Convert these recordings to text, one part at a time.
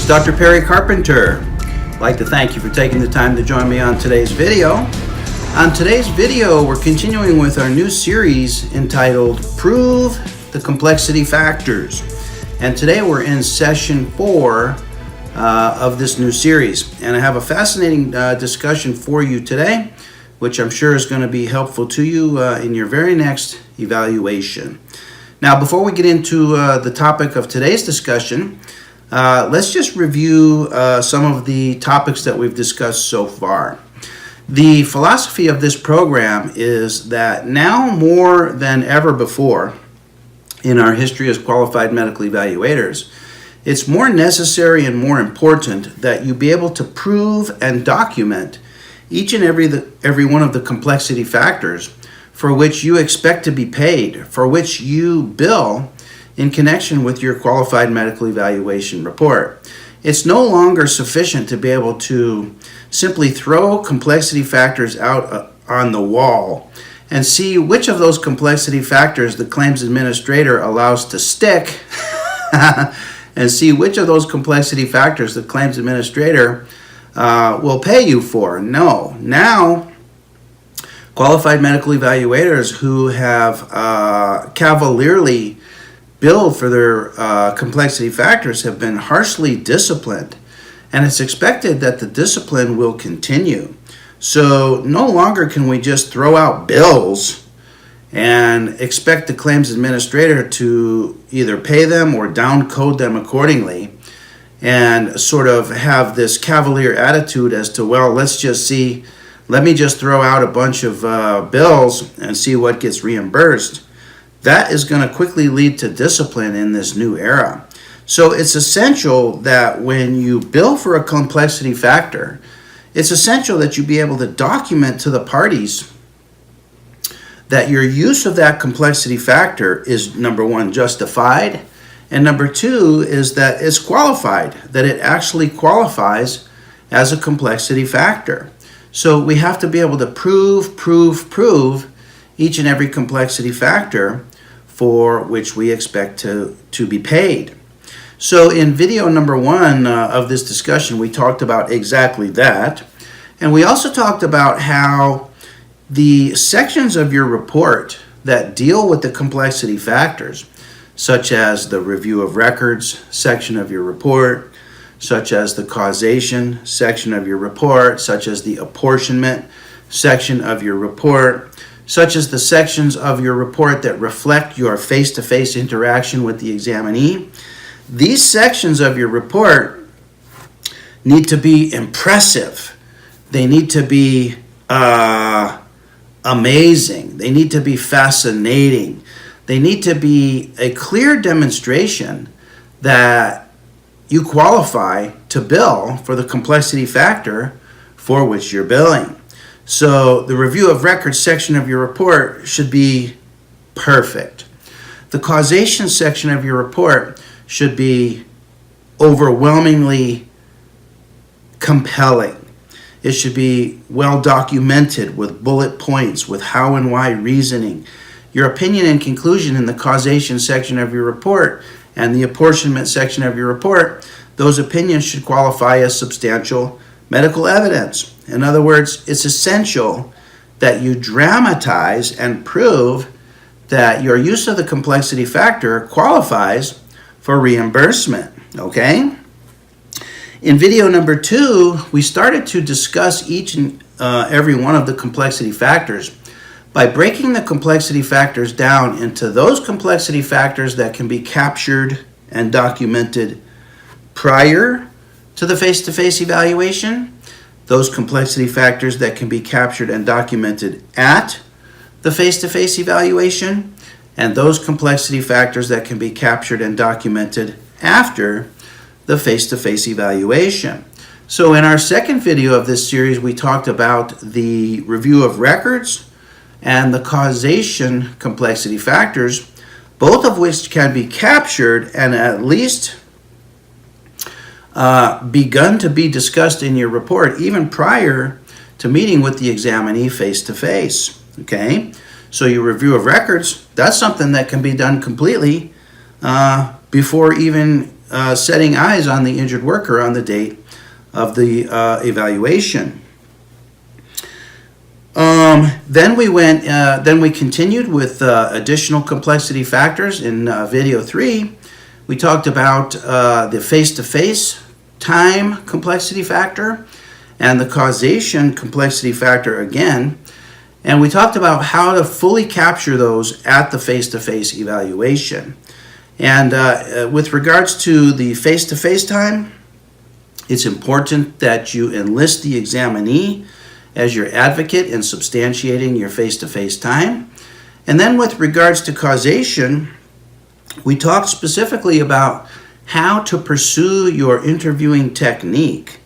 is Dr. Perry Carpenter. I'd like to thank you for taking the time to join me on today's video. On today's video, we're continuing with our new series entitled Prove the Complexity Factors. And today we're in session 4 of this new series. And I have a fascinating discussion for you today, which I'm sure is going to be helpful to you in your very next evaluation. Now, before we get into the topic of today's discussion, let's just review some of the topics that we've discussed so far. The philosophy of this program is that now more than ever before in our history as qualified medical evaluators, it's more necessary and more important that you be able to prove and document each and every one of the complexity factors for which you expect to be paid, for which you bill in connection with your qualified medical evaluation report. It's no longer sufficient to be able to simply throw complexity factors out on the wall and see which of those complexity factors the claims administrator allows to stick and see which of those complexity factors the claims administrator will pay you for. No. Now, qualified medical evaluators who have cavalierly billed for their complexity factors have been harshly disciplined, and it's expected that the discipline will continue. So no longer can we just throw out bills and expect the claims administrator to either pay them or down code them accordingly and sort of have this cavalier attitude as to, well, let me just throw out a bunch of bills and see what gets reimbursed. That is going to quickly lead to discipline in this new era. So it's essential that when you bill for a complexity factor, it's essential that you be able to document to the parties that your use of that complexity factor is, number one, justified, and number two is that it's qualified, that it actually qualifies as a complexity factor. So we have to be able to prove each and every complexity factor for which we expect to be paid. So in video number 1 of this discussion, we talked about exactly that. And we also talked about how the sections of your report that deal with the complexity factors, such as the review of records section of your report, such as the causation section of your report, such as the apportionment section of your report, such as the sections of your report that reflect your face-to-face interaction with the examinee. These sections of your report need to be impressive. They need to be amazing. They need to be fascinating. They need to be a clear demonstration that you qualify to bill for the complexity factor for which you're billing. So the review of records section of your report should be perfect. The causation section of your report should be overwhelmingly compelling. It should be well documented with bullet points, with how and why reasoning. Your opinion and conclusion in the causation section of your report and the apportionment section of your report, those opinions should qualify as substantial medical evidence. In other words, it's essential that you dramatize and prove that your use of the complexity factor qualifies for reimbursement, okay? In video number 2, we started to discuss each and every one of the complexity factors by breaking the complexity factors down into those complexity factors that can be captured and documented prior to the face-to-face evaluation, those complexity factors that can be captured and documented at the face-to-face evaluation, and those complexity factors that can be captured and documented after the face-to-face evaluation. So in our second video of this series, we talked about the review of records and the causation complexity factors, both of which can be captured and at least begun to be discussed in your report even prior to meeting with the examinee face-to-face, okay? So your review of records, that's something that can be done completely before even setting eyes on the injured worker on the date of the evaluation. Then we continued with additional complexity factors. In video 3, we talked about the face-to-face time complexity factor and the causation complexity factor again. And we talked about how to fully capture those at the face-to-face evaluation. And with regards to the face-to-face time, it's important that you enlist the examinee as your advocate in substantiating your face-to-face time. And then with regards to causation, we talked specifically about how to pursue your interviewing technique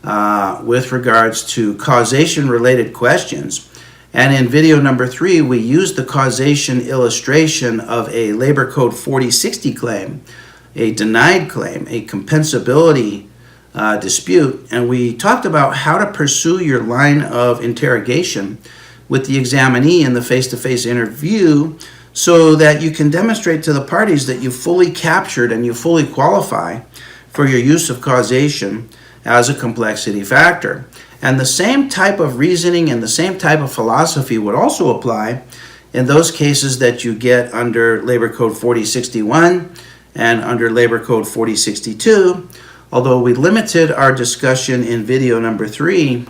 with regards to causation-related questions. And in video number 3, we used the causation illustration of a Labor Code 4060 claim, a denied claim, a compensability dispute, and we talked about how to pursue your line of interrogation with the examinee in the face-to-face interview so that you can demonstrate to the parties that you fully captured and you fully qualify for your use of causation as a complexity factor. And the same type of reasoning and the same type of philosophy would also apply in those cases that you get under Labor Code 4061 and under Labor Code 4062, although we limited our discussion in video number 3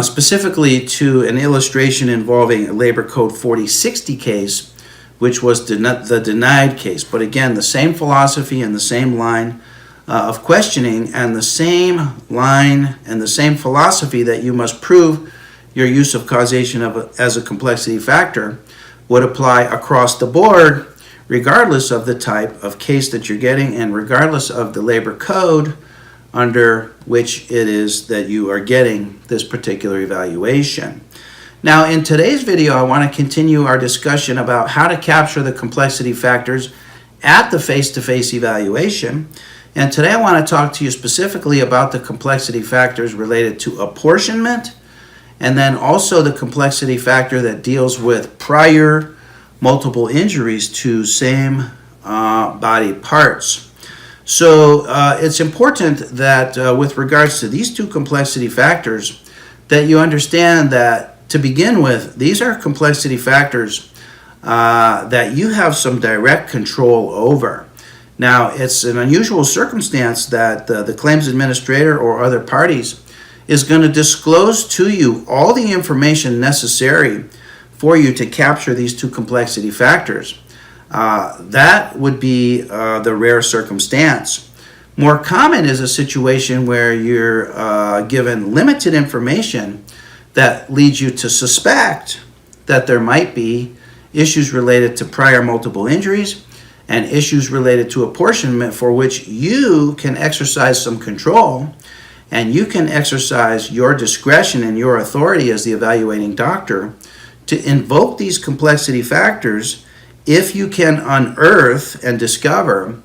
specifically to an illustration involving a Labor Code 4060 case, which was the denied case. But again, the same philosophy and the same line of questioning and the same line and the same philosophy that you must prove your use of causation as a complexity factor would apply across the board, regardless of the type of case that you're getting and regardless of the labor code under which it is that you are getting this particular evaluation. Now, in today's video, I want to continue our discussion about how to capture the complexity factors at the face-to-face evaluation. And today I want to talk to you specifically about the complexity factors related to apportionment and then also the complexity factor that deals with prior multiple injuries to same body parts. So it's important that with regards to these two complexity factors that you understand that to begin with, these are complexity factors that you have some direct control over. Now, it's an unusual circumstance that the claims administrator or other parties is going to disclose to you all the information necessary for you to capture these two complexity factors. That would be the rare circumstance. More common is a situation where you're given limited information that leads you to suspect that there might be issues related to prior multiple injuries and issues related to apportionment for which you can exercise some control and you can exercise your discretion and your authority as the evaluating doctor to invoke these complexity factors if you can unearth and discover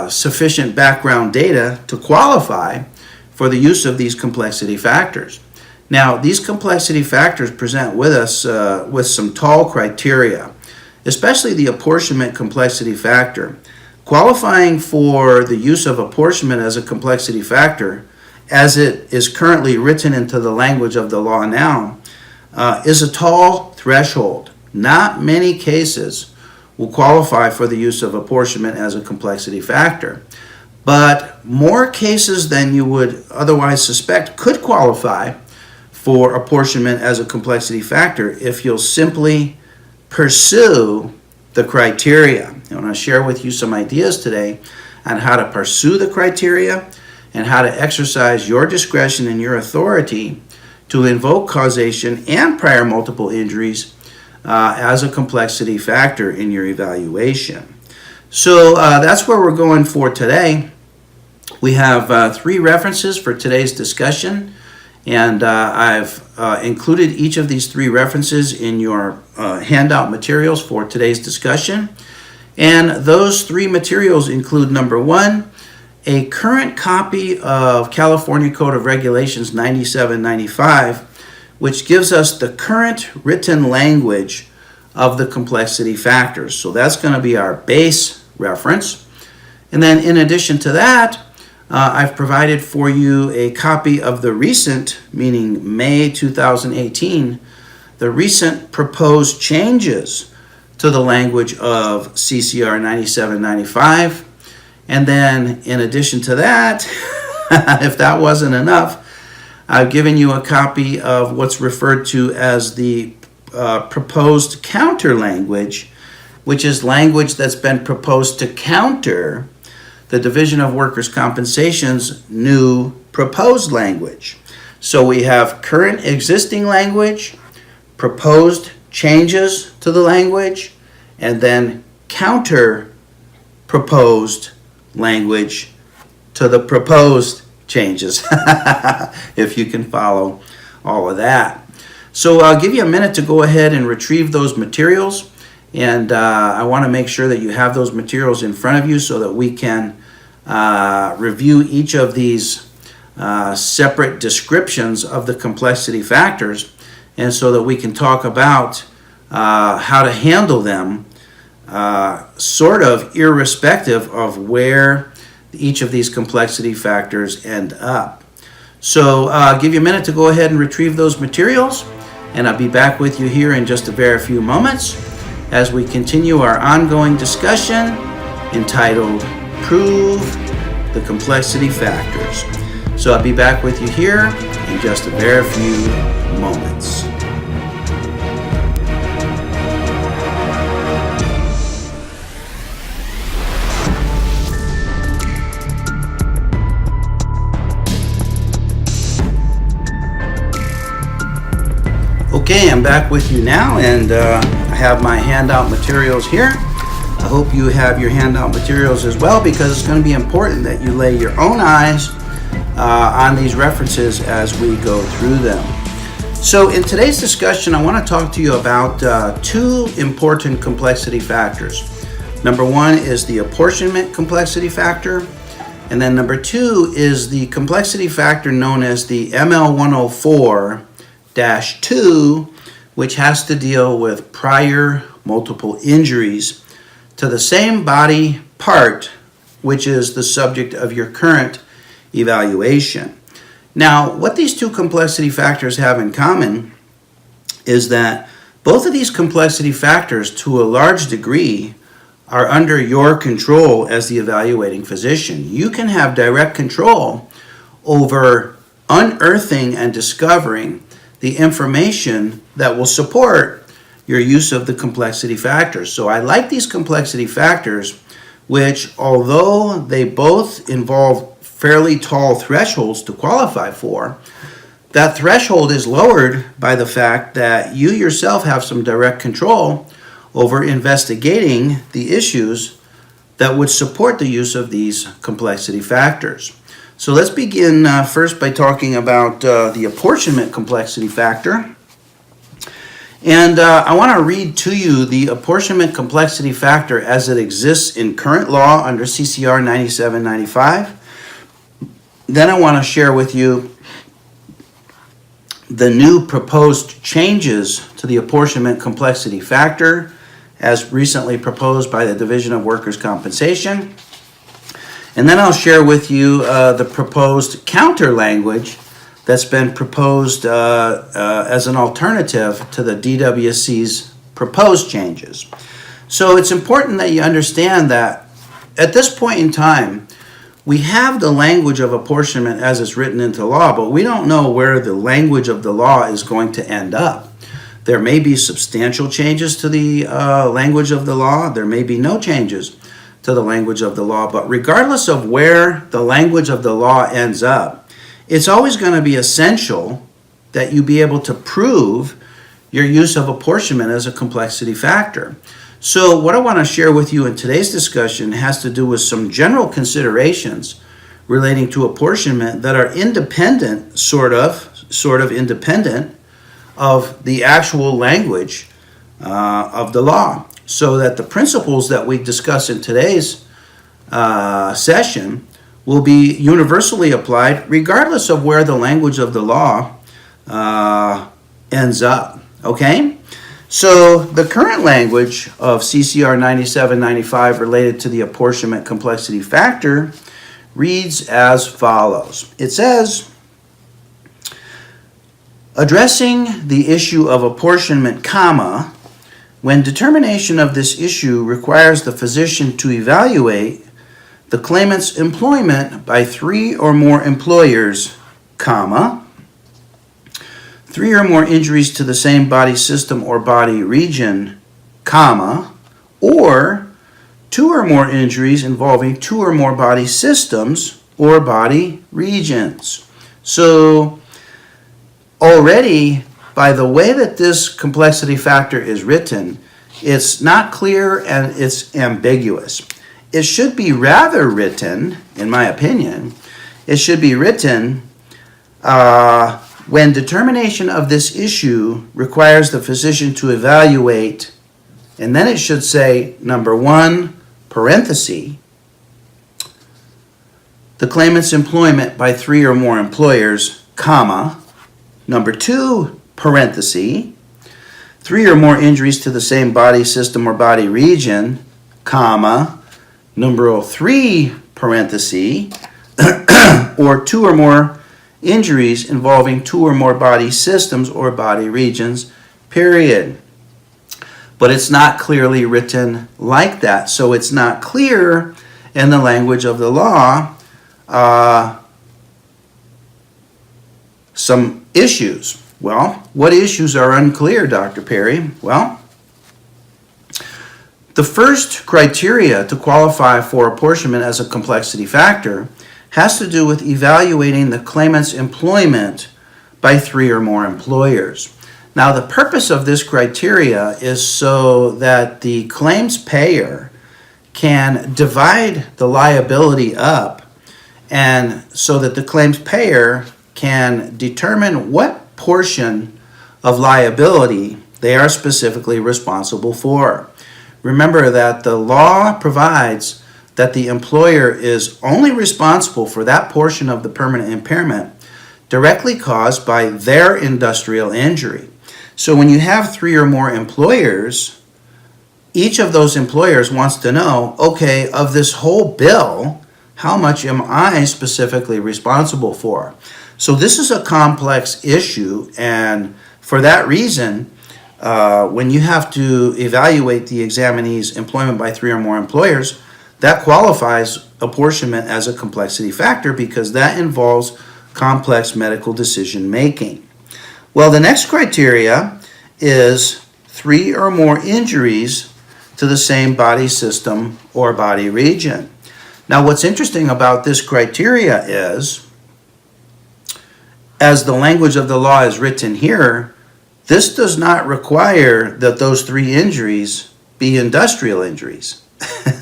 sufficient background data to qualify for the use of these complexity factors. Now, these complexity factors present with us with some tall criteria, especially the apportionment complexity factor. Qualifying for the use of apportionment as a complexity factor, as it is currently written into the language of the law now, is a tall threshold. Not many cases will qualify for the use of apportionment as a complexity factor, but more cases than you would otherwise suspect could qualify for apportionment as a complexity factor if you'll simply pursue the criteria. I want to share with you some ideas today on how to pursue the criteria and how to exercise your discretion and your authority to invoke causation and prior multiple injuries as a complexity factor in your evaluation. So that's where we're going for today. We have 3 references for today's discussion, and I've included each of these 3 references in your handout materials for today's discussion. And those 3 materials include, number 1, a current copy of California Code of Regulations 9795, which gives us the current written language of the complexity factors. So that's going to be our base reference. And then in addition to that, I've provided for you a copy of the recent, meaning May 2018, the recent proposed changes to the language of CCR 9795. And then in addition to that, if that wasn't enough, I've given you a copy of what's referred to as the proposed counter language, which is language that's been proposed to counter the Division of Workers' Compensation's new proposed language. So we have current existing language, proposed changes to the language, and then counter proposed language to the proposed changes, if you can follow all of that. So I'll give you a minute to go ahead and retrieve those materials, and I want to make sure that you have those materials in front of you so that we can review each of these separate descriptions of the complexity factors, and so that we can talk about how to handle them sort of irrespective of where each of these complexity factors end up. So I'll give you a minute to go ahead and retrieve those materials, and I'll be back with you here in just a very few moments as we continue our ongoing discussion entitled Prove the Complexity Factors. So I'll be back with you here in just a very few moments. Okay, I'm back with you now, and I have my handout materials here. I hope you have your handout materials as well, because it's going to be important that you lay your own eyes on these references as we go through them. So in today's discussion, I want to talk to you about two important complexity factors. Number one is the apportionment complexity factor, and then number two is the complexity factor known as the ML104-2, which has to deal with prior multiple injuries to the same body part, which is the subject of your current evaluation. Now, what these two complexity factors have in common is that both of these complexity factors, to a large degree, are under your control as the evaluating physician. You can have direct control over unearthing and discovering the information that will support your use of the complexity factors. So I like these complexity factors, which, although they both involve fairly tall thresholds to qualify for, that threshold is lowered by the fact that you yourself have some direct control over investigating the issues that would support the use of these complexity factors. So let's begin first by talking about the apportionment complexity factor. And I want to read to you the apportionment complexity factor as it exists in current law under CCR 9795. Then I want to share with you the new proposed changes to the apportionment complexity factor as recently proposed by the Division of Workers' Compensation. And then I'll share with you the proposed counter language that's been proposed as an alternative to the DWC's proposed changes. So it's important that you understand that at this point in time, we have the language of apportionment as it's written into law, but we don't know where the language of the law is going to end up. There may be substantial changes to the language of the law. There may be no changes to the language of the law, but regardless of where the language of the law ends up, it's always going to be essential that you be able to prove your use of apportionment as a complexity factor. So what I want to share with you in today's discussion has to do with some general considerations relating to apportionment that are independent, sort of independent of the actual language of the law, so that the principles that we discuss in today's session will be universally applied regardless of where the language of the law ends up, okay? So the current language of CCR 9795 related to the apportionment complexity factor reads as follows. It says, addressing the issue of apportionment, comma, when determination of this issue requires the physician to evaluate the claimant's employment by 3 or more employers, comma, 3 or more injuries to the same body system or body region, comma, or 2 or more injuries involving 2 or more body systems or body regions. So already, by the way that this complexity factor is written, it's not clear and it's ambiguous. It should be rather written, in my opinion, it should be written when determination of this issue requires the physician to evaluate, and then it should say, number 1, parenthesis, the claimant's employment by 3 or more employers, comma, number 2, parenthesis, 3 or more injuries to the same body system or body region, comma, number 3, parenthesis, or 2 or more injuries involving 2 or more body systems or body regions, period. But it's not clearly written like that, so it's not clear in the language of the law some issues. Well, what issues are unclear, Dr. Perry? Well, the first criteria to qualify for apportionment as a complexity factor has to do with evaluating the claimant's employment by 3 or more employers. Now, the purpose of this criteria is so that the claims payer can divide the liability up, and so that the claims payer can determine what portion of liability they are specifically responsible for. Remember that the law provides that the employer is only responsible for that portion of the permanent impairment directly caused by their industrial injury. So when you have 3 or more employers, each of those employers wants to know, okay, of this whole bill, how much am I specifically responsible for? So this is a complex issue, and for that reason, when you have to evaluate the examinee's employment by 3 or more employers, that qualifies apportionment as a complexity factor because that involves complex medical decision making. Well, the next criteria is 3 or more injuries to the same body system or body region. Now, what's interesting about this criteria is, as the language of the law is written here, this does not require that those 3 injuries be industrial injuries.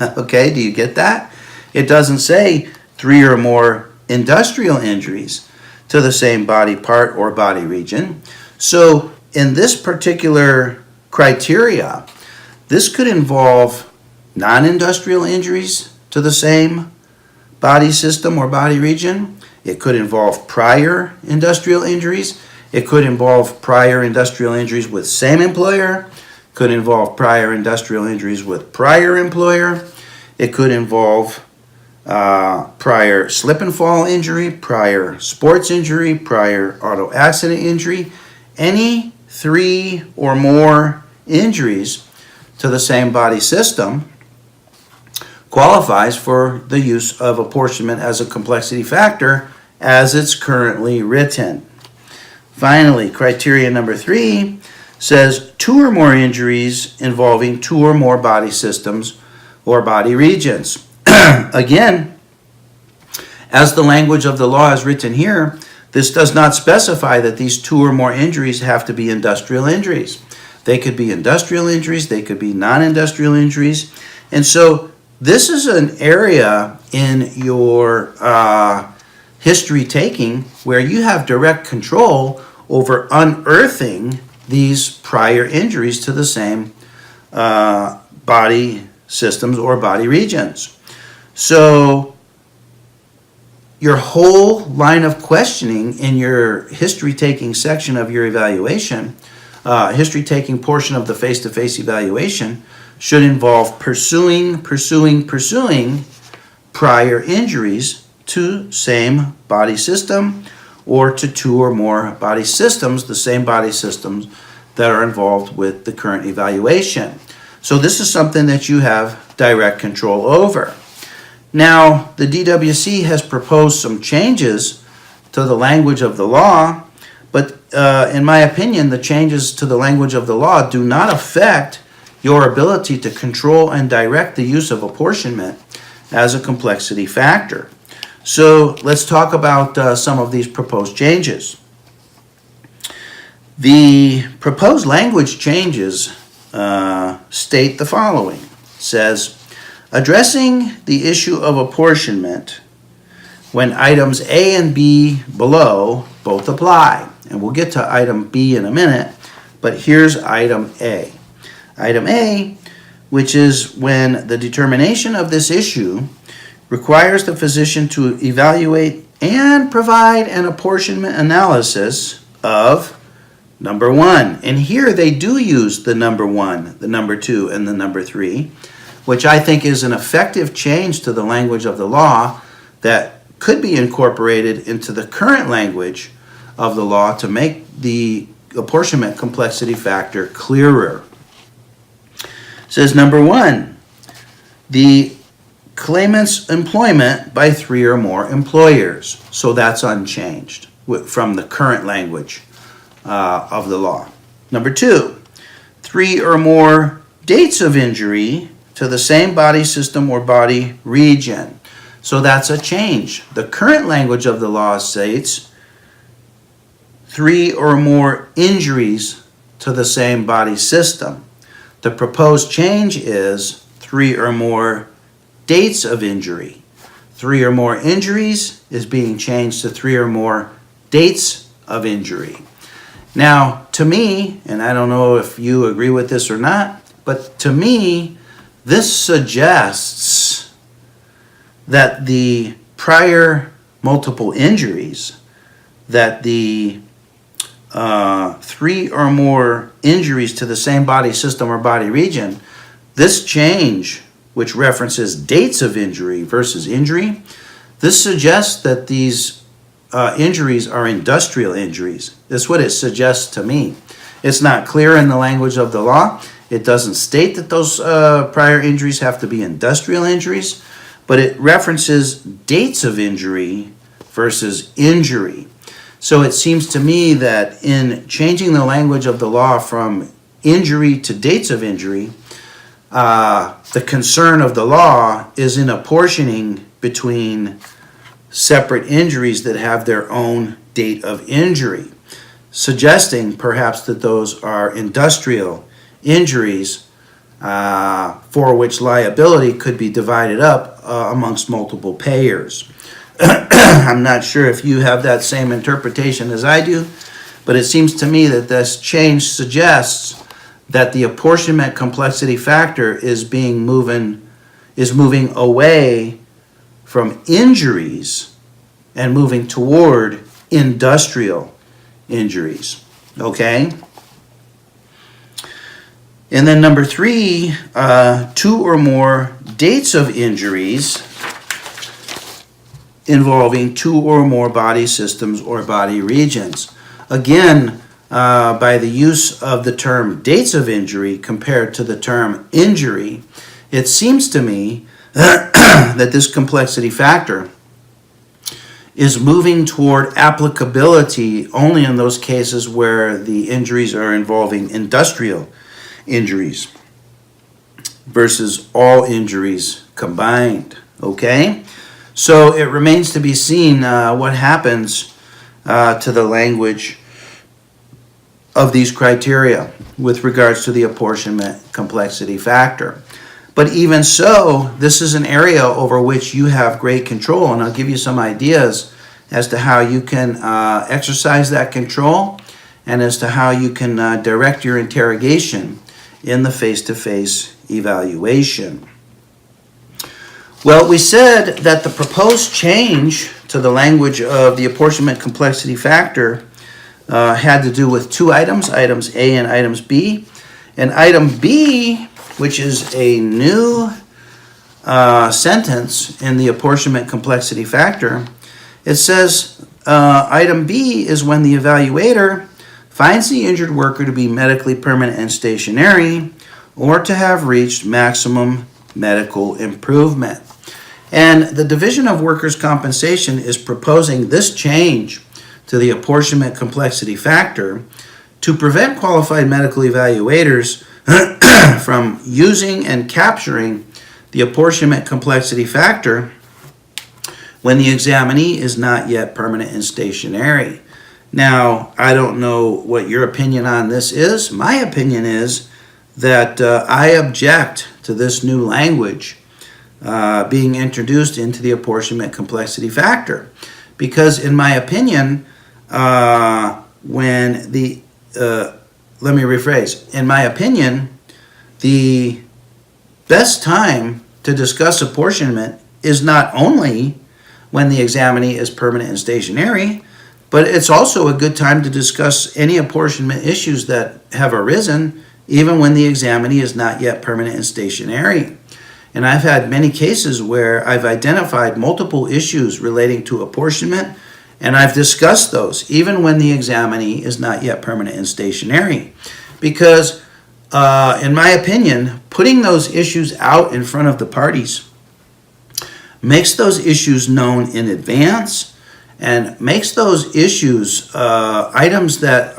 Okay, do you get that? It doesn't say 3 or more industrial injuries to the same body part or body region. So in this particular criteria, this could involve non-industrial injuries to the same body system or body region. It could involve prior industrial injuries. It could involve prior industrial injuries with same employer. Could involve prior industrial injuries with prior employer. It could involve prior slip and fall injury, prior sports injury, prior auto accident injury. Any 3 or more injuries to the same body system qualifies for the use of apportionment as a complexity factor as it's currently written. Finally, criteria number 3 says 2 or more injuries involving 2 or more body systems or body regions. Again, as the language of the law is written here, this does not specify that these 2 or more injuries have to be industrial injuries. They could be industrial injuries, they could be non-industrial injuries. And so this is an area in your history taking where you have direct control over unearthing these prior injuries to the same body systems or body regions. So your whole line of questioning in your history taking section of your evaluation history-taking portion of the face-to-face evaluation should involve pursuing prior injuries to same body system or to two or more body systems, the same body systems that are involved with the current evaluation. So this is something that you have direct control over. Now, the DWC has proposed some changes to the language of the law, but in my opinion, the changes to the language of the law do not affect your ability to control and direct the use of apportionment as a complexity factor. So let's talk about some of these proposed changes. The proposed language changes state the following. It says, addressing the issue of apportionment when items A and B below both apply. And we'll get to item B in a minute, but here's item A. Item A, which is when the determination of this issue requires the physician to evaluate and provide an apportionment analysis of number 1. And here they do use the number 1, the number 2, and the number 3, which I think is an effective change to the language of the law that could be incorporated into the current language of the law to make the apportionment complexity factor clearer. It says number 1, the claimant's employment by 3 or more employers. So that's unchanged from the current language of the law. Number 2, 3 or more dates of injury to the same body system or body region. So that's a change. The current language of the law states 3 or more injuries to the same body system. The proposed change is 3 or more dates of injury. 3 or more injuries is being changed to 3 or more dates of injury. Now, to me, and I don't know if you agree with this or not, but to me, this suggests that the prior multiple injuries, that the 3 or more injuries to the same body system or body region, this change, which references dates of injury versus injury, this suggests that these injuries are industrial injuries. That's what it suggests to me. It's not clear in the language of the law. It doesn't state that those prior injuries have to be industrial injuries, but it references dates of injury versus injury. So it seems to me that in changing the language of the law from injury to dates of injury, the concern of the law is in apportioning between separate injuries that have their own date of injury, suggesting perhaps that those are industrial injuries for which liability could be divided up amongst multiple payers. I'm not sure if you have that same interpretation as I do, but it seems to me that this change suggests that the apportionment complexity factor is moving away from injuries and moving toward industrial injuries. Okay? And then number 3, 2 or more dates of injuries involving 2 or more body systems or body regions. Again, by the use of the term dates of injury compared to the term injury, it seems to me that this complexity factor is moving toward applicability only in those cases where the injuries are involving industrial injuries versus all injuries combined. Okay? So it remains to be seen what happens to the language of these criteria with regards to the apportionment complexity factor. But even so, this is an area over which you have great control, and I'll give you some ideas as to how you can exercise that control and as to how you can direct your interrogation in the face-to-face evaluation. Well, we said that the proposed change to the language of the apportionment complexity factor had to do with two items A and items B. And item B, which is a new sentence in the apportionment complexity factor, it says item B is when the evaluator finds the injured worker to be medically permanent and stationary or to have reached maximum medical improvement. And the Division of Workers' Compensation is proposing this change to the apportionment complexity factor to prevent qualified medical evaluators from using and capturing the apportionment complexity factor when the examinee is not yet permanent and stationary. Now, I don't know what your opinion on this is. My opinion is that I object to this new language being introduced into the apportionment complexity factor, because in my opinion, let me rephrase. In my opinion, the best time to discuss apportionment is not only when the examinee is permanent and stationary, but it's also a good time to discuss any apportionment issues that have arisen even when the examinee is not yet permanent and stationary. And I've had many cases where I've identified multiple issues relating to apportionment, and I've discussed those even when the examinee is not yet permanent and stationary. Because, in my opinion, putting those issues out in front of the parties makes those issues known in advance and makes those issues items that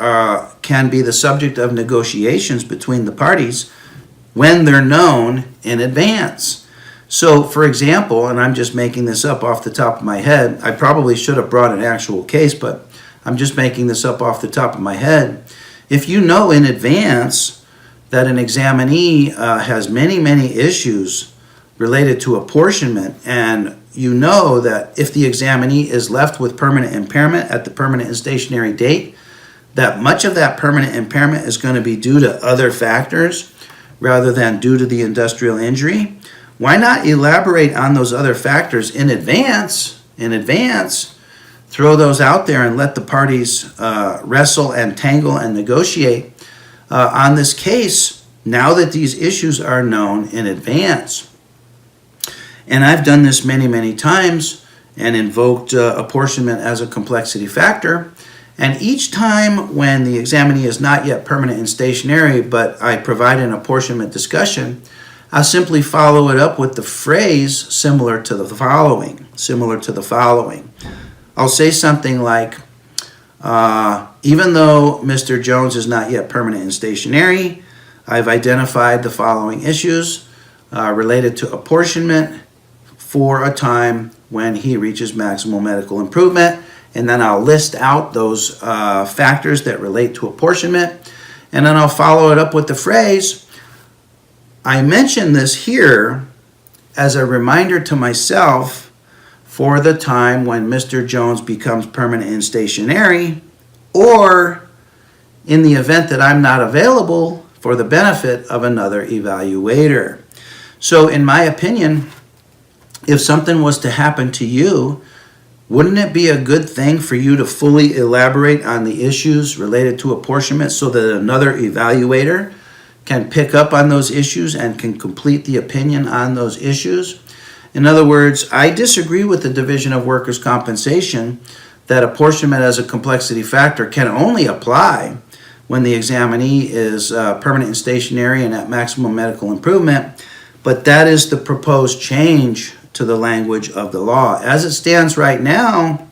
can be the subject of negotiations between the parties when they're known in advance. So, for example, and I'm just making this up off the top of my head, I probably should have brought an actual case, but I'm just making this up off the top of my head. If you know in advance that an examinee has many issues related to apportionment, and you know that if the examinee is left with permanent impairment at the permanent and stationary date, that much of that permanent impairment is going to be due to other factors rather than due to the industrial injury, why not elaborate on those other factors in advance, throw those out there and let the parties wrestle and tangle and negotiate on this case now that these issues are known in advance. And I've done this many times and invoked apportionment as a complexity factor. And each time when the examinee is not yet permanent and stationary, but I provide an apportionment discussion, I'll simply follow it up with the phrase similar to the following. I'll say something like, even though Mr. Jones is not yet permanent and stationary, I've identified the following issues related to apportionment for a time when he reaches maximal medical improvement. And then I'll list out those factors that relate to apportionment. And then I'll follow it up with the phrase, I mention this here as a reminder to myself for the time when Mr. Jones becomes permanent and stationary, or in the event that I'm not available for the benefit of another evaluator. So in my opinion, if something was to happen to you, wouldn't it be a good thing for you to fully elaborate on the issues related to apportionment so that another evaluator can pick up on those issues and can complete the opinion on those issues? In other words, I disagree with the Division of Workers' Compensation that apportionment as a complexity factor can only apply when the examinee is permanent and stationary and at maximum medical improvement, but that is the proposed change to the language of the law. As it stands right now,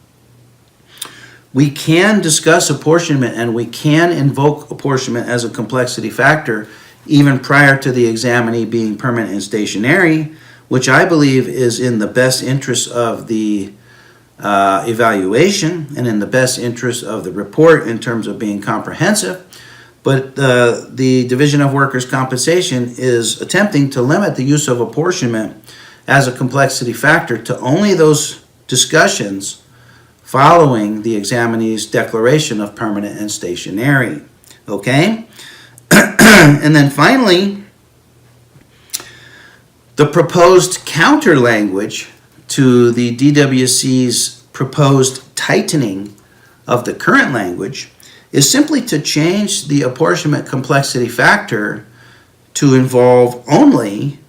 we can discuss apportionment and we can invoke apportionment as a complexity factor even prior to the examinee being permanent and stationary, which I believe is in the best interest of the evaluation and in the best interest of the report in terms of being comprehensive. But the Division of Workers' Compensation is attempting to limit the use of apportionment as a complexity factor to only those discussions following the examinee's declaration of permanent and stationary. Okay? And then finally, the proposed counter language to the DWC's proposed tightening of the current language is simply to change the apportionment complexity factor to involve only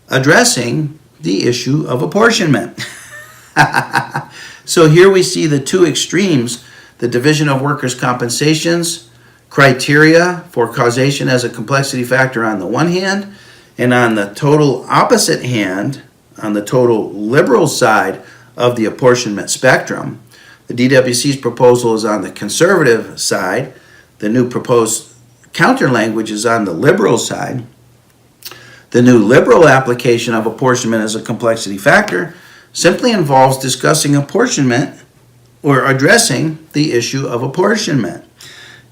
addressing the issue of apportionment. So here we see the two extremes, the division of workers' compensations criteria for causation as a complexity factor on the one hand, and on the total opposite hand, on the total liberal side of the apportionment spectrum, the DWC's proposal is on the conservative side. The new proposed counter language is on the liberal side. The new liberal application of apportionment as a complexity factor simply involves discussing apportionment or addressing the issue of apportionment.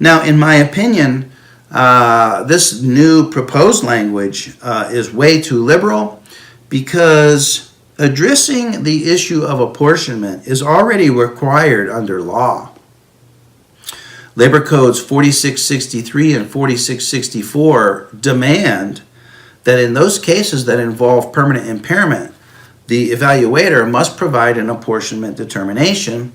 Now, in my opinion, this new proposed language is way too liberal, because addressing the issue of apportionment is already required under law. Labor Codes 4663 and 4664 demand that in those cases that involve permanent impairment, the evaluator must provide an apportionment determination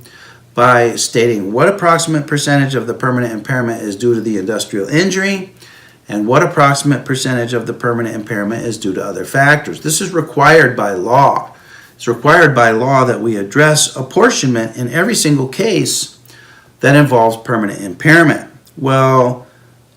by stating what approximate percentage of the permanent impairment is due to the industrial injury and what approximate percentage of the permanent impairment is due to other factors. This is required by law. It's required by law that we address apportionment in every single case that involves permanent impairment. Well,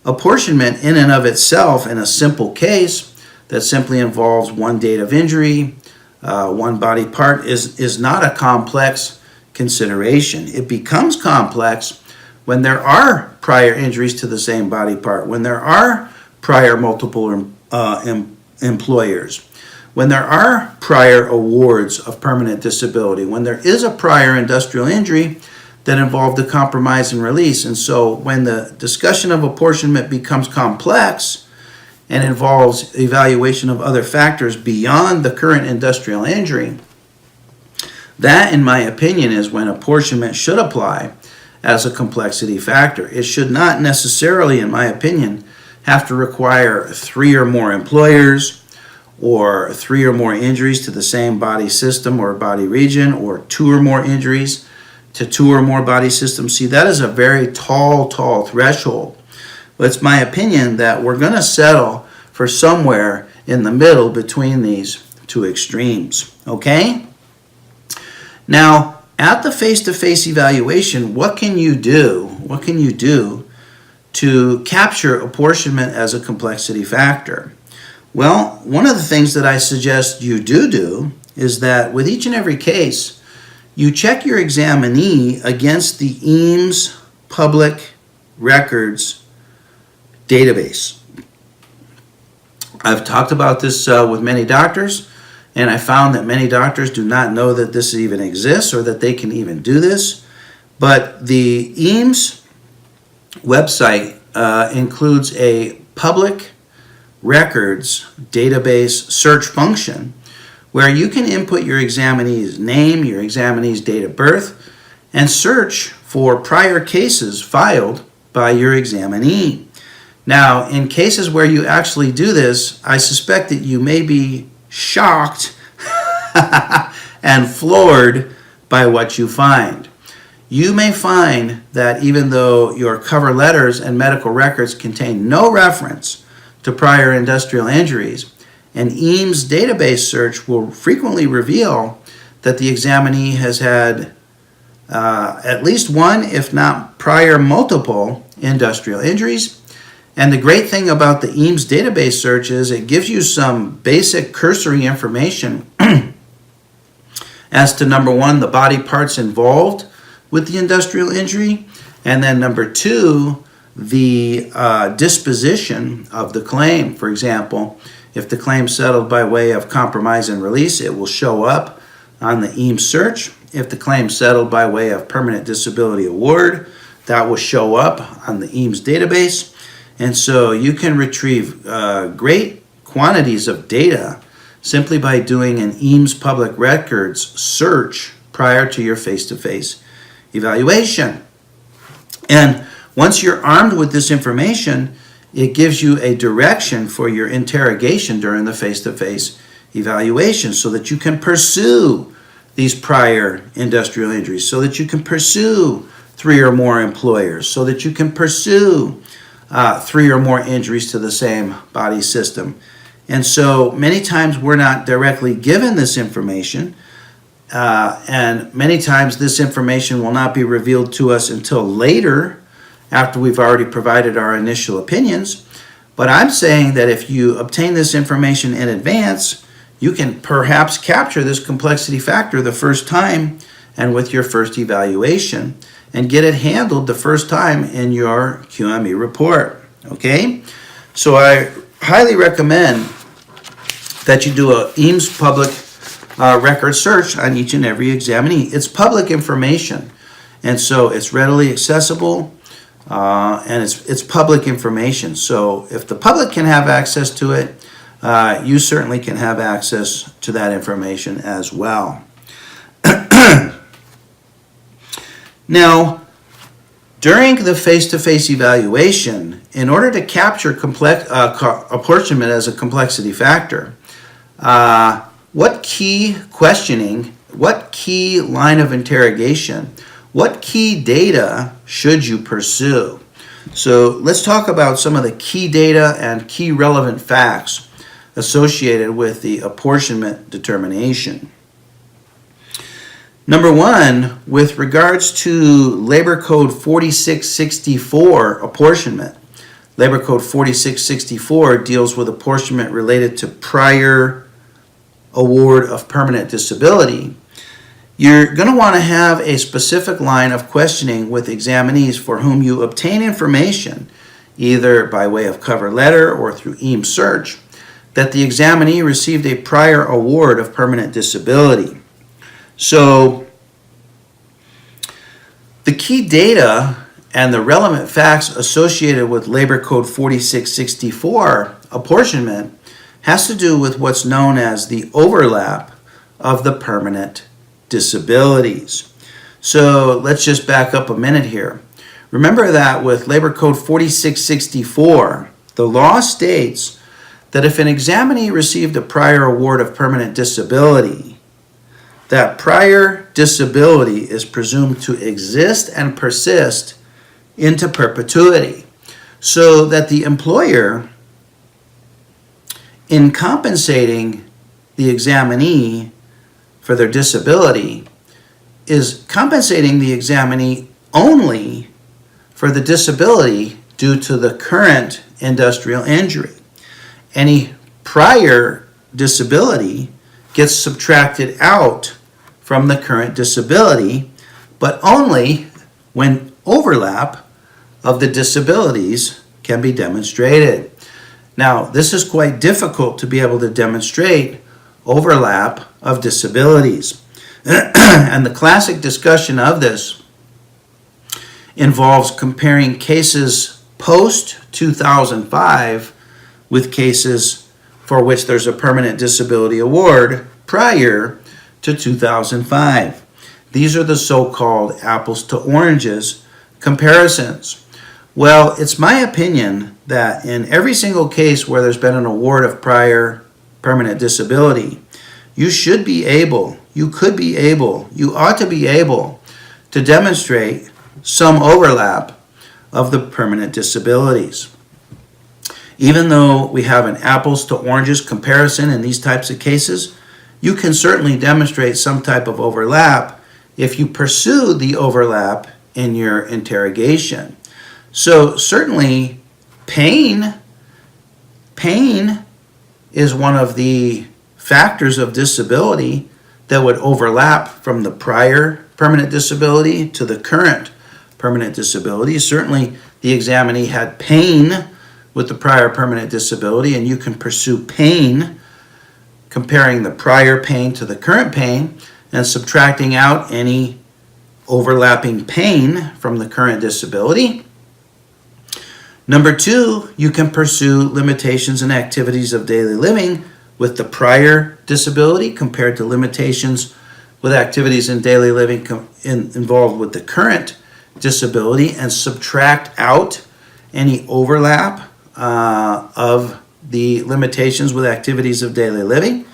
apportionment in and of itself in a simple case that simply involves one date of injury, one body part, is not a complex consideration. It becomes complex when there are prior injuries to the same body part, when there are prior multiple employers, when there are prior awards of permanent disability, when there is a prior industrial injury that involved a compromise and release. And so when the discussion of apportionment becomes complex and involves evaluation of other factors beyond the current industrial injury, that, in my opinion, is when apportionment should apply as a complexity factor. It should not necessarily, in my opinion, have to require 3 or more employers, or 3 or more injuries to the same body system or body region, or 2 or more injuries to 2 or more body systems. See, that is a very tall threshold. But it's my opinion that we're going to settle for somewhere in the middle between these two extremes. Okay? Now, at the face-to-face evaluation, what can you do? What can you do to capture apportionment as a complexity factor? Well, one of the things that I suggest you do is that with each and every case, you check your examinee against the Eames Public Records database. I've talked about this with many doctors, and I found that many doctors do not know that this even exists or that they can even do this. But the Eames website includes a public records database search function where you can input your examinee's name, your examinee's date of birth, and search for prior cases filed by your examinee. Now, in cases where you actually do this, I suspect that you may be shocked and floored by what you find. You may find that even though your cover letters and medical records contain no reference to prior industrial injuries, an Eames database search will frequently reveal that the examinee has had at least one, if not prior multiple, industrial injuries. And the great thing about the Eames database search is it gives you some basic cursory information as to, number one, the body parts involved with the industrial injury, and then number two, the disposition of the claim. For example, if the claim settled by way of compromise and release, it will show up on the Eames search. If the claim settled by way of permanent disability award, that will show up on the Eames database. And so you can retrieve great quantities of data simply by doing an Eames Public Records search prior to your face-to-face evaluation. And once you're armed with this information, it gives you a direction for your interrogation during the face-to-face evaluation so that you can pursue these prior industrial injuries, so that you can pursue 3 or more employers so that you can pursue 3 or more injuries to the same body system. And so many times we're not directly given this information, and many times this information will not be revealed to us until later, after we've already provided our initial opinions. But I'm saying that if you obtain this information in advance, you can perhaps capture this complexity factor the first time and with your first evaluation, and get it handled the first time in your QME report. Okay? So I highly recommend that you do a EAMS public record search on each and every examinee. It's public information, and so it's readily accessible, and it's public information. So if the public can have access to it, you certainly can have access to that information as well. Now, during the face-to-face evaluation, in order to capture apportionment as a complexity factor, what key questioning, what key line of interrogation, what key data should you pursue? So let's talk about some of the key data and key relevant facts associated with the apportionment determination. Number one, with regards to Labor Code 4664 apportionment. Labor Code 4664 deals with apportionment related to prior award of permanent disability. You're going to want to have a specific line of questioning with examinees for whom you obtain information, either by way of cover letter or through EAMS search, that the examinee received a prior award of permanent disability. So, the key data and the relevant facts associated with Labor Code 4664 apportionment has to do with what's known as the overlap of the permanent disabilities. So, let's just back up a minute here. Remember that with Labor Code 4664, the law states that if an examinee received a prior award of permanent disability, that prior disability is presumed to exist and persist into perpetuity, so that the employer, in compensating the examinee for their disability, is compensating the examinee only for the disability due to the current industrial injury. Any prior disability gets subtracted out from the current disability, but only when overlap of the disabilities can be demonstrated. Now, this is quite difficult to be able to demonstrate overlap of disabilities. And the classic discussion of this involves comparing cases post-2005 with cases for which there's a permanent disability award prior to 2005. These are the so-called apples to oranges comparisons. Well, it's my opinion that in every single case where there's been an award of prior permanent disability, you ought to be able to demonstrate some overlap of the permanent disabilities. Even though we have an apples to oranges comparison in these types of cases, you can certainly demonstrate some type of overlap if you pursue the overlap in your interrogation. So certainly pain is one of the factors of disability that would overlap from the prior permanent disability to the current permanent disability. Certainly the examinee had pain with the prior permanent disability, and you can pursue pain, comparing the prior pain to the current pain and subtracting out any overlapping pain from the current disability. Number two, you can pursue limitations and activities of daily living with the prior disability compared to limitations with activities in daily living involved with the current disability, and subtract out any overlap of the limitations with activities of daily living.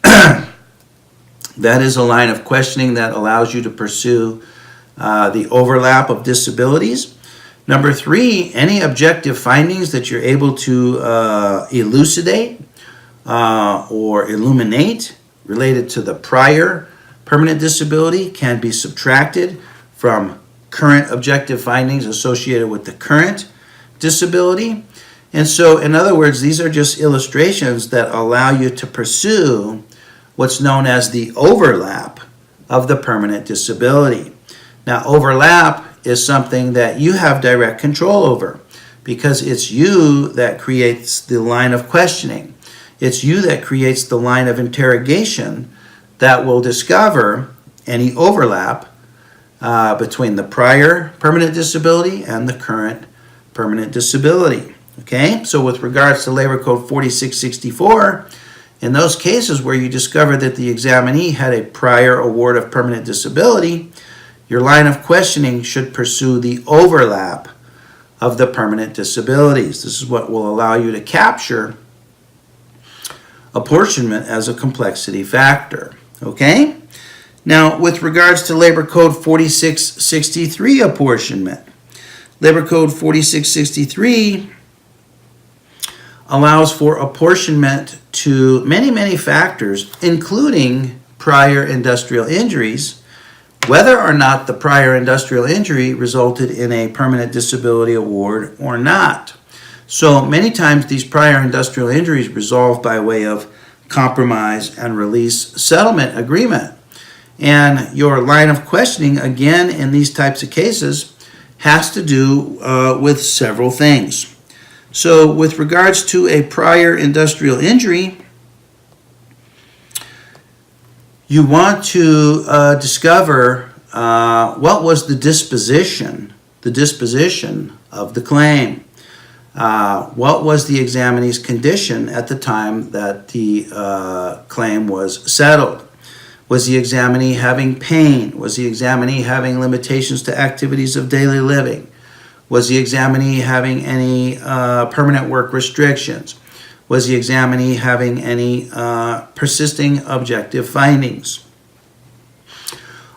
That is a line of questioning that allows you to pursue the overlap of disabilities. Number 3, any objective findings that you're able to elucidate or illuminate related to the prior permanent disability can be subtracted from current objective findings associated with the current disability. And so, in other words, these are just illustrations that allow you to pursue what's known as the overlap of the permanent disability. Now, overlap is something that you have direct control over because it's you that creates the line of questioning. It's you that creates the line of interrogation that will discover any overlap between the prior permanent disability and the current permanent disability. Okay, so with regards to Labor Code 4664, in those cases where you discover that the examinee had a prior award of permanent disability, your line of questioning should pursue the overlap of the permanent disabilities. This is what will allow you to capture apportionment as a complexity factor. Okay? Now, with regards to Labor Code 4663 apportionment, Labor Code 4663 allows for apportionment to many factors, including prior industrial injuries, whether or not the prior industrial injury resulted in a permanent disability award or not. So many times these prior industrial injuries resolve by way of compromise and release settlement agreement. And your line of questioning, again, in these types of cases, has to do with several things. So with regards to a prior industrial injury, you want to discover what was the disposition of the claim. What was the examinee's condition at the time that the claim was settled? Was the examinee having pain? Was the examinee having limitations to activities of daily living? Was the examinee having any permanent work restrictions? Was the examinee having any persisting objective findings?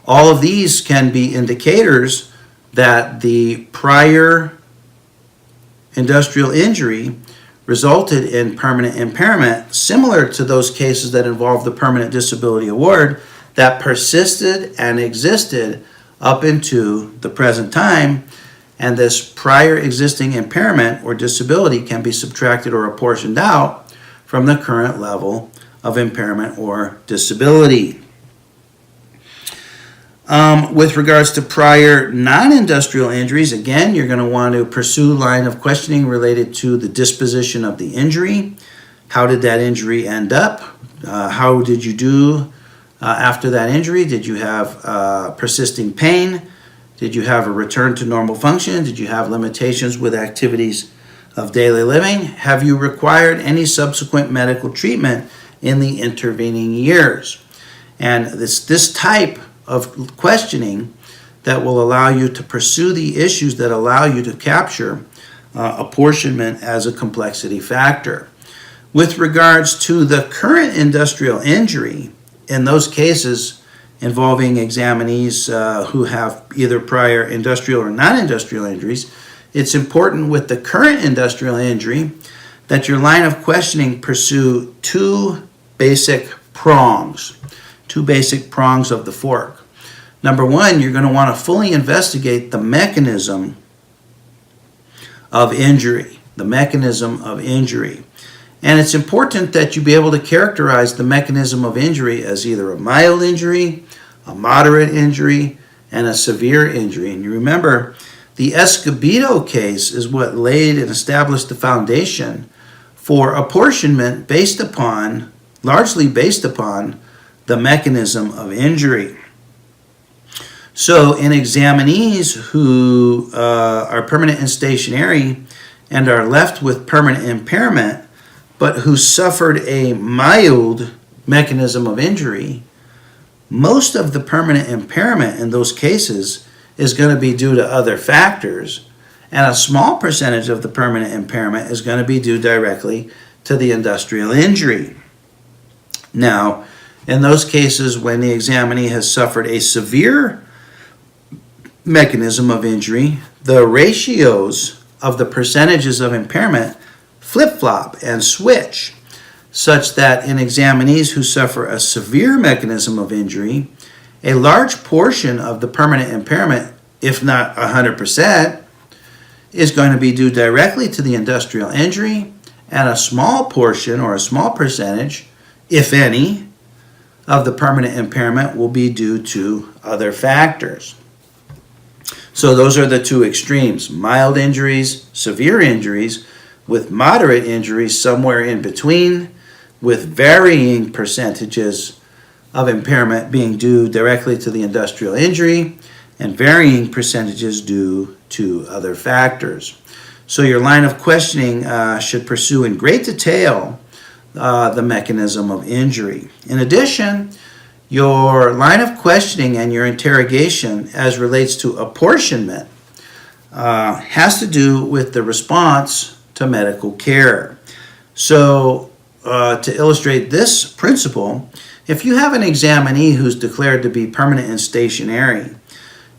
All of these can be indicators that the prior industrial injury resulted in permanent impairment, similar to those cases that involve the permanent disability award that persisted and existed up into the present time, and this prior existing impairment or disability can be subtracted or apportioned out from the current level of impairment or disability. With regards to prior non-industrial injuries, again, you're going to want to pursue line of questioning related to the disposition of the injury. How did that injury end up? How did you do after that injury? Did you have persisting pain? Did you have a return to normal function? Did you have limitations with activities of daily living? Have you required any subsequent medical treatment in the intervening years? And this type of questioning that will allow you to pursue the issues that allow you to capture apportionment as a complexity factor. With regards to the current industrial injury, in those cases involving examinees who have either prior industrial or non-industrial injuries, it's important with the current industrial injury that your line of questioning pursue two basic prongs of the fork. Number one, you're going to want to fully investigate the mechanism of injury. And it's important that you be able to characterize the mechanism of injury as either a mild injury, a moderate injury, and a severe injury. And you remember, the Escobedo case is what laid and established the foundation for apportionment largely based upon the mechanism of injury. So in examinees who are permanent and stationary and are left with permanent impairment, but who suffered a mild mechanism of injury, most of the permanent impairment in those cases is going to be due to other factors, and a small percentage of the permanent impairment is going to be due directly to the industrial injury. Now, in those cases when the examinee has suffered a severe mechanism of injury, the ratios of the percentages of impairment flip-flop and switch, such that in examinees who suffer a severe mechanism of injury, a large portion of the permanent impairment, if not 100%, is going to be due directly to the industrial injury, and a small portion or a small percentage, if any, of the permanent impairment will be due to other factors. So those are the two extremes: mild injuries, severe injuries, with moderate injuries somewhere in between, with varying percentages of impairment being due directly to the industrial injury and varying percentages due to other factors. So your line of questioning should pursue in great detail the mechanism of injury. In addition, your line of questioning and your interrogation as relates to apportionment has to do with the response to medical care. So to illustrate this principle, if you have an examinee who's declared to be permanent and stationary,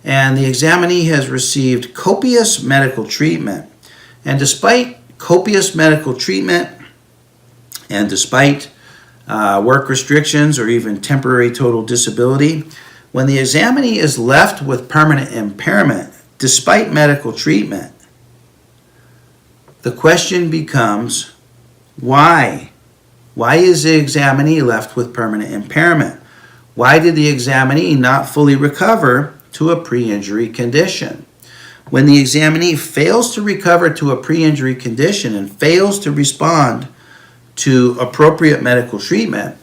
and the examinee has received copious medical treatment, and despite copious medical treatment, and despite work restrictions or even temporary total disability, when the examinee is left with permanent impairment, despite medical treatment, the question becomes, why? Why is the examinee left with permanent impairment? Why did the examinee not fully recover to a pre-injury condition? When the examinee fails to recover to a pre-injury condition and fails to respond to appropriate medical treatment,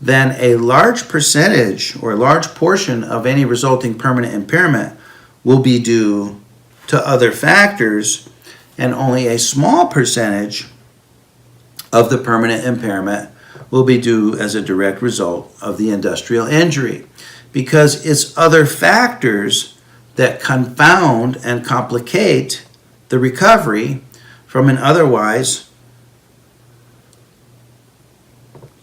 then a large percentage or a large portion of any resulting permanent impairment will be due to other factors, and only a small percentage of the permanent impairment will be due as a direct result of the industrial injury, because it's other factors that confound and complicate the recovery from an otherwise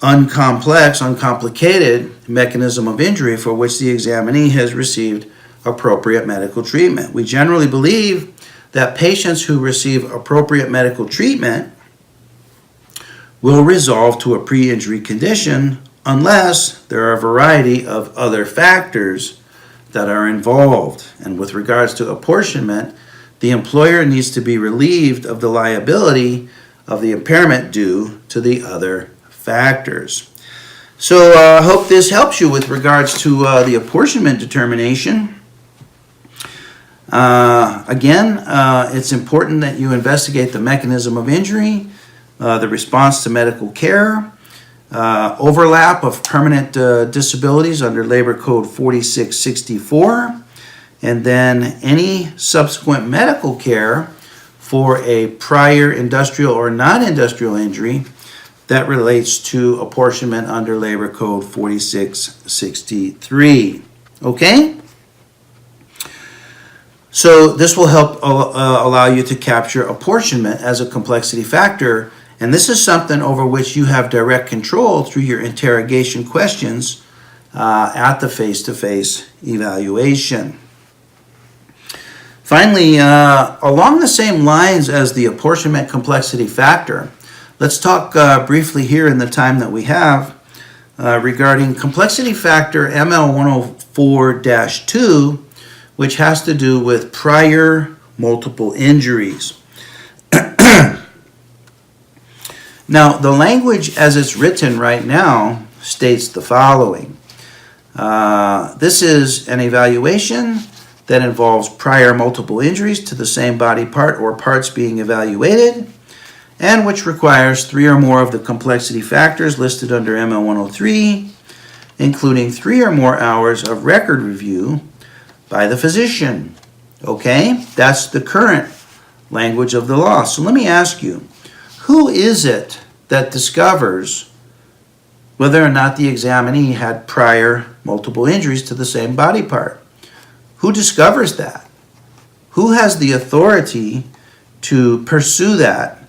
uncomplicated mechanism of injury for which the examinee has received appropriate medical treatment. We generally believe that patients who receive appropriate medical treatment will resolve to a pre-injury condition unless there are a variety of other factors that are involved. And with regards to apportionment, the employer needs to be relieved of the liability of the impairment due to the other factors. So I hope this helps you with regards to the apportionment determination. Again, it's important that you investigate the mechanism of injury, the response to medical care, overlap of permanent disabilities under Labor Code 4664, and then any subsequent medical care for a prior industrial or non-industrial injury that relates to apportionment under Labor Code 4663. Okay? So this will help allow you to capture apportionment as a complexity factor, and this is something over which you have direct control through your interrogation questions at the face-to-face evaluation. Finally, along the same lines as the apportionment complexity factor, let's talk briefly here in the time that we have regarding complexity factor ML104-2, which has to do with prior multiple injuries. Now, the language as it's written right now states the following. This is an evaluation that involves prior multiple injuries to the same body part or parts being evaluated, and which requires 3 or more of the complexity factors listed under ML103, including 3 or more hours of record review by the physician. Okay? That's the current language of the law. So let me ask you, who is it that discovers whether or not the examinee had prior multiple injuries to the same body part? Who discovers that? Who has the authority to pursue that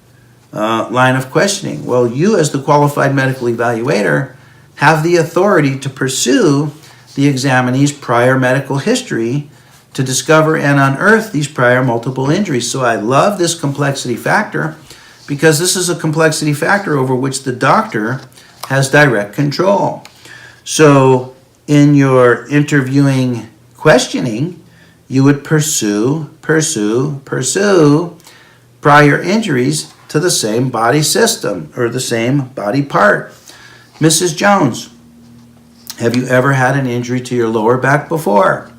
line of questioning? Well, you as the qualified medical evaluator have the authority to pursue the examinee's prior medical history to discover and unearth these prior multiple injuries. So I love this complexity factor because this is a complexity factor over which the doctor has direct control. So in your interviewing questioning, you would pursue prior injuries to the same body system or the same body part. Mrs. Jones, have you ever had an injury to your lower back before?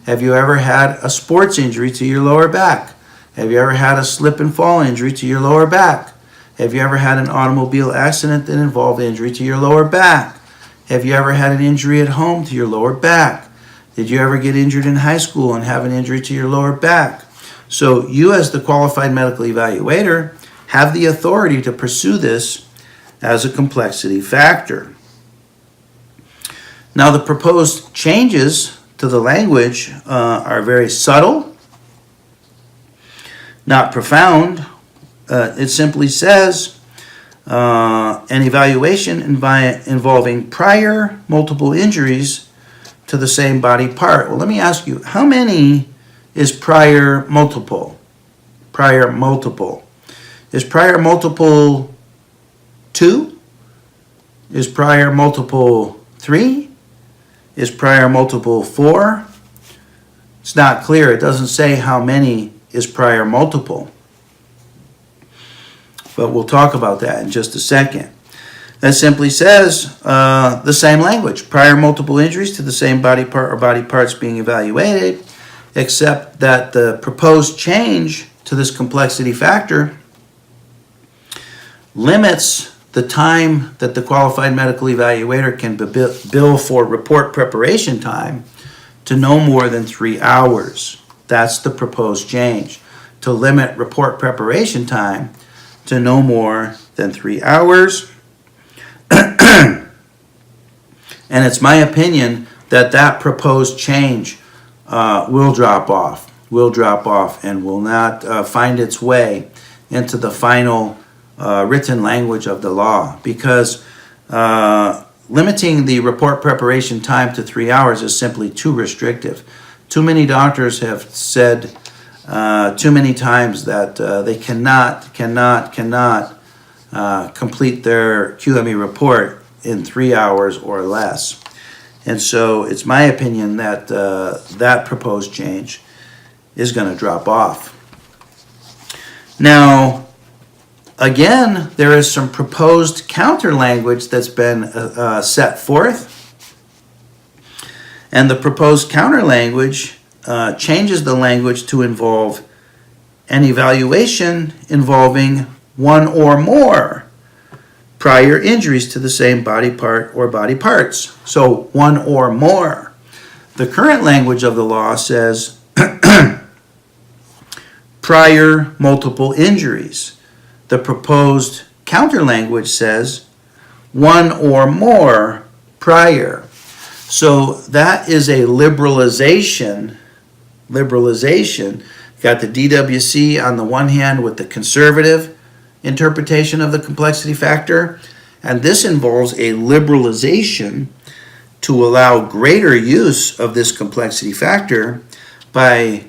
Have you ever had a sports injury to your lower back? Have you ever had a slip and fall injury to your lower back? Have you ever had an automobile accident that involved injury to your lower back? Have you ever had an injury at home to your lower back? Did you ever get injured in high school and have an injury to your lower back? So you, as the qualified medical evaluator, have the authority to pursue this as a complexity factor. Now, the proposed changes to the language are very subtle, not profound. It simply says an evaluation involving prior multiple injuries to the same body part. Well, let me ask you, how many is prior multiple? Prior multiple. Is prior multiple 2? Is prior multiple 3? Is prior multiple 4? It's not clear. It doesn't say how many is prior multiple. But we'll talk about that in just a second. That simply says the same language. Prior multiple injuries to the same body part or body parts being evaluated, except that the proposed change to this complexity factor limits the time that the qualified medical evaluator can bill for report preparation time to no more than 3 hours. That's the proposed change, to limit report preparation time to no more than 3 hours. And it's my opinion that that proposed change will drop off and will not find its way into the final written language of the law, because limiting the report preparation time to 3 hours is simply too restrictive. Too many doctors have said too many times that they cannot complete their QME report in 3 hours or less. And so it's my opinion that that proposed change is going to drop off. Now, again, there is some proposed counter language that's been set forth. And the proposed counter language changes the language to involve an evaluation involving one or more prior injuries to the same body part or body parts. So one or more. The current language of the law says prior multiple injuries. The proposed counter language says one or more prior. So that is a liberalization. Got the DWC on the one hand with the conservative interpretation of the complexity factor, and this involves a liberalization to allow greater use of this complexity factor by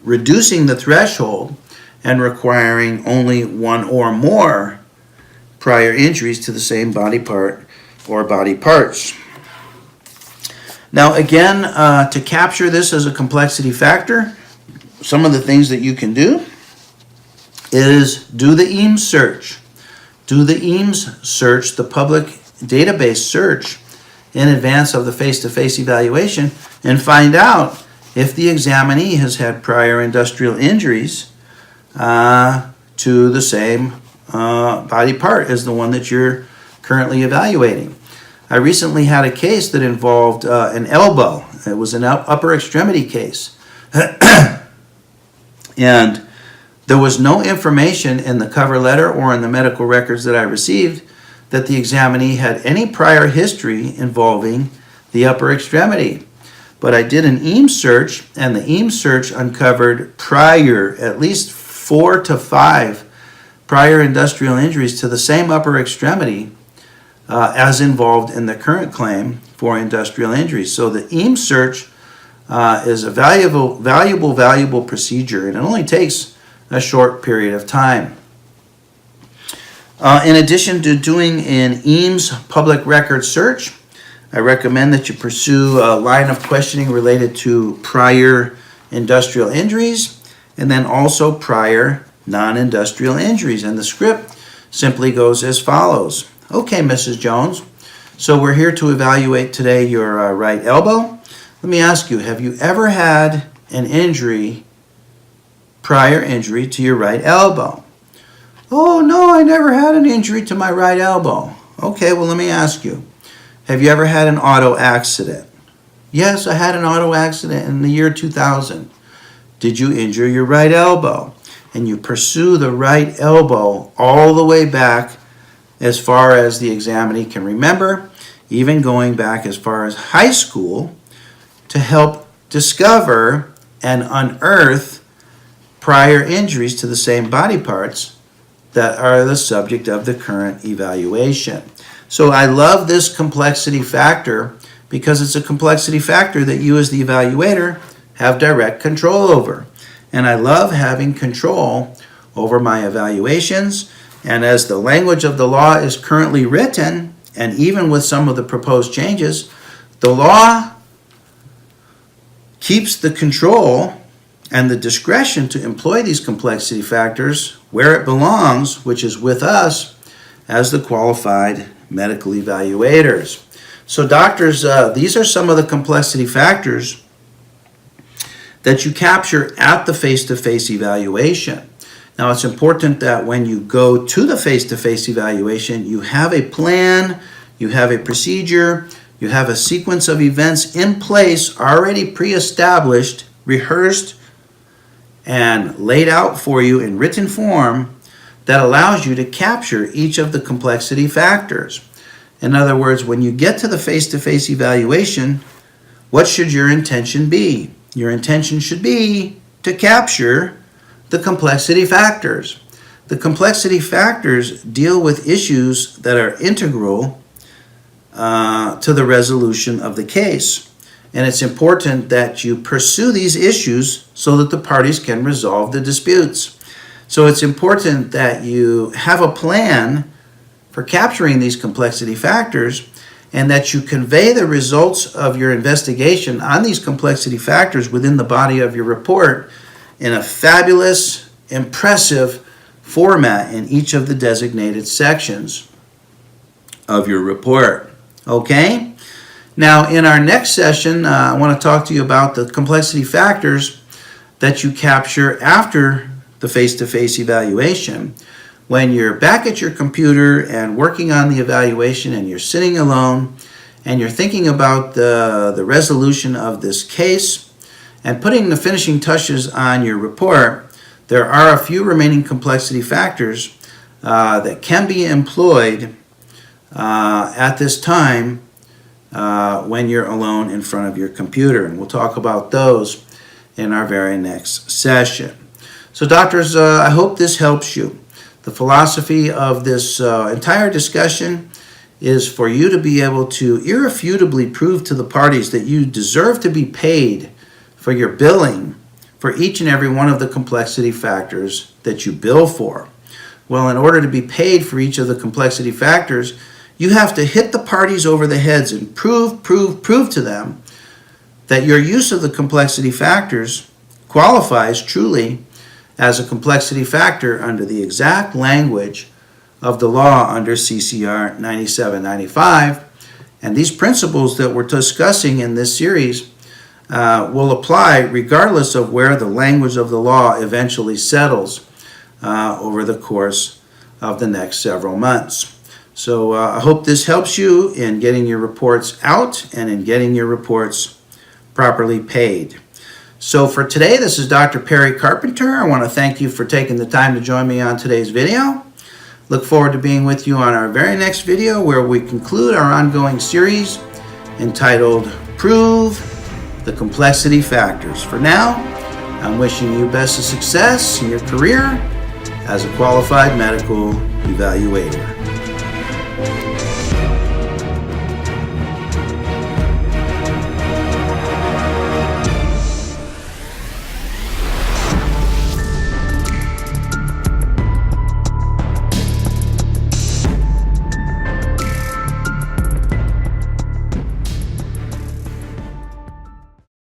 reducing the threshold and requiring only one or more prior injuries to the same body part or body parts. Now again, to capture this as a complexity factor, some of the things that you can do is do the EAMS search. Do the EAMS search, the public database search, in advance of the face-to-face evaluation, and find out if the examinee has had prior industrial injuries to the same body part as the one that you're currently evaluating. I recently had a case that involved an elbow. It was an upper extremity case. And there was no information in the cover letter or in the medical records that I received that the examinee had any prior history involving the upper extremity. But I did an EAMS search, and the EAMS search uncovered prior, at least 4 to 5 prior industrial injuries to the same upper extremity as involved in the current claim for industrial injuries. So the EAMS search is a valuable procedure, and it only takes a short period of time. In addition to doing an Eames public record search, I recommend that you pursue a line of questioning related to prior industrial injuries and then also prior non-industrial injuries. And the script simply goes as follows. Okay, Mrs. Jones, so we're here to evaluate today your right elbow. Let me ask you, have you ever had an injury, prior injury to your right elbow? Oh, no, I never had an injury to my right elbow. Okay, well, let me ask you, have you ever had an auto accident? Yes, I had an auto accident in the year 2000. Did you injure your right elbow? And you pursue the right elbow all the way back as far as the examinee can remember, even going back as far as high school, to help discover and unearth prior injuries to the same body parts that are the subject of the current evaluation. So I love this complexity factor because it's a complexity factor that you as the evaluator have direct control over. And I love having control over my evaluations. And as the language of the law is currently written, and even with some of the proposed changes, the law keeps the control and the discretion to employ these complexity factors where it belongs, which is with us as the qualified medical evaluators. So doctors, these are some of the complexity factors that you capture at the face-to-face evaluation. Now it's important that when you go to the face-to-face evaluation, you have a plan, you have a procedure, you have a sequence of events in place, already pre-established, rehearsed, and laid out for you in written form that allows you to capture each of the complexity factors. In other words, when you get to the face-to-face evaluation, what should your intention be? Your intention should be to capture the complexity factors. The complexity factors deal with issues that are integral to the resolution of the case. And it's important that you pursue these issues so that the parties can resolve the disputes. So it's important that you have a plan for capturing these complexity factors and that you convey the results of your investigation on these complexity factors within the body of your report in a fabulous, impressive format in each of the designated sections of your report. Okay? Now, in our next session, I want to talk to you about the complexity factors that you capture after the face-to-face evaluation. When you're back at your computer and working on the evaluation and you're sitting alone and you're thinking about the resolution of this case and putting the finishing touches on your report, there are a few remaining complexity factors that can be employed at this time when you're alone in front of your computer. And we'll talk about those in our very next session. So doctors, I hope this helps you. The philosophy of this entire discussion is for you to be able to irrefutably prove to the parties that you deserve to be paid for your billing for each and every one of the complexity factors that you bill for. Well, in order to be paid for each of the complexity factors, you have to hit the parties over the heads and prove to them that your use of the complexity factors qualifies truly as a complexity factor under the exact language of the law under CCR 9795. And these principles that we're discussing in this series will apply regardless of where the language of the law eventually settles over the course of the next several months. So I hope this helps you in getting your reports out and in getting your reports properly paid. So for today, this is Dr. Perry Carpenter. I want to thank you for taking the time to join me on today's video. Look forward to being with you on our very next video where we conclude our ongoing series entitled Prove the Complexity Factors. For now, I'm wishing you best of success in your career as a qualified medical evaluator.